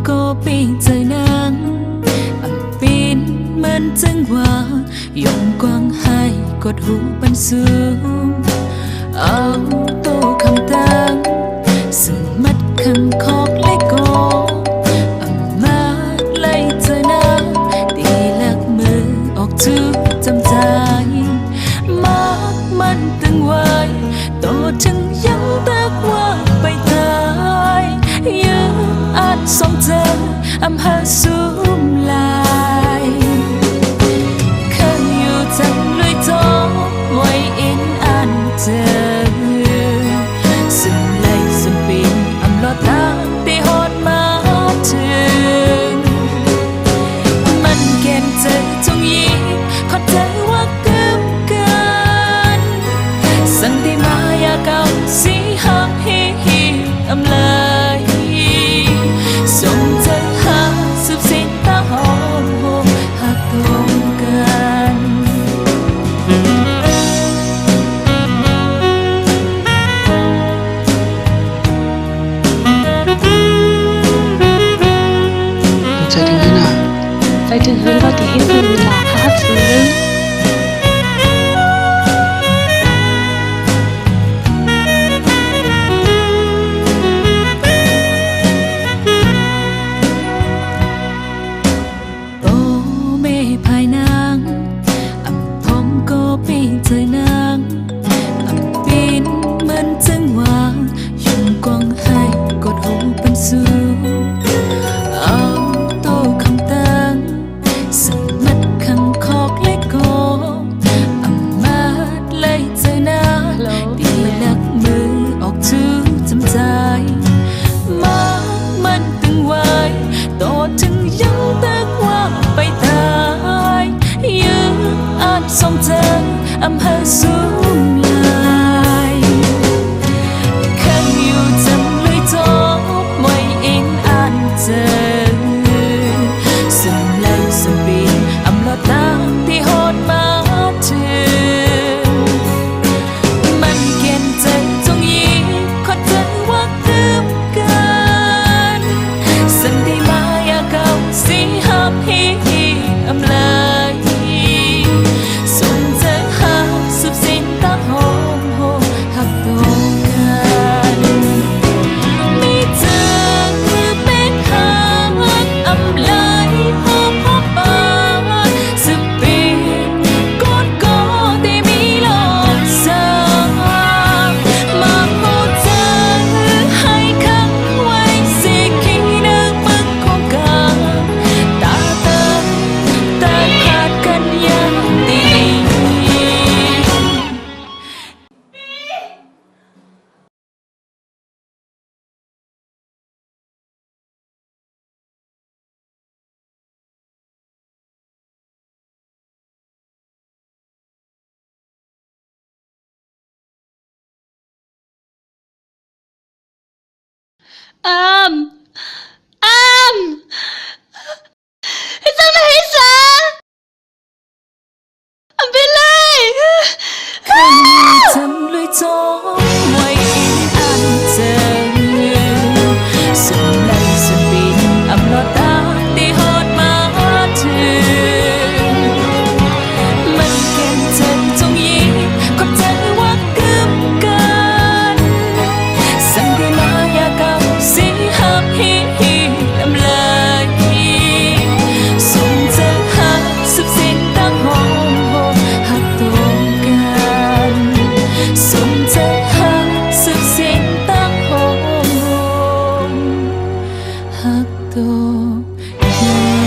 ก็ปีเจอหนังปีนเหมือนจังหวะยงกว้างให้กดหูปันสูงเอาโตคำตังซึ่งมัดคำคอกเล็กก็มาไล่เจอหนังตีหลักมือออกทุกจำใจมามันตึงไว้โตจึงยังตักว่าไปตายยืมอาจสมเจออำเภอสูมลายเคยอยู่จังเลยโตไว้อินอันเจอซึ่งไล่สุดปีนอำลอดทางที่หอดมาถึงมันเก็บเจอจงยิงขอเธอว่าเกินกันสันติมายาเก่าสีหักฮีอำเลยส่งเธอหาสุบสิ้นตาหอมหักตรงกันใจถึงหื้นเราที่เห็นเวลาค่ะซื้อโอ้เมภายนางพองก็ปีเจอนางปีนเหมือนจังหวะยงกว้างให้กดหูเป็นสูงเอาโตคำตังสมัดคำคอกเล็กก็มาไล่เจอหน้าตีหลักมือออกทุกจำใจมามันตึงไว้โตถึงยังตักว่าไปตายยืมอาจสมเจออำเภอสูงลายเคยอยู่จำเลยโตไว้อินอันเจอซึ่งไล่สุดปีอำลอดทางที่หอดมาถึงมันเก็บใจจงยิงขอเธอว่าเกินกันสันติมายาเก่าสีหักฮีอำเลยส่งเธอหาสุบสิ้นตาหอมหักตรงกันมีเธอคือเป็นหางอำลายหอมบานสุดปีกอดก็ที่มีโลกสางมาพูดเธอให้ขังไว้สิคิดนึกมึกของกันตาขาดกันอย่างดี อ้ามอ้ามให้ฉันไม่ให้ซะอำเป็นไร เคยทำลุยโจไว้อินอันเจอสุดไล่สุดปีนอำลอดตาที่หอดมาถึงมันเก็บเธอจงยิงขอเธอว่าเกินกันสันติมายาเก่าสีหักฮีอำเลยส่งเธอหาสุบสิ้นตาหอมหักตรงกันส่งเธอหาสุบสิ้นตาหอมหักตรงกัน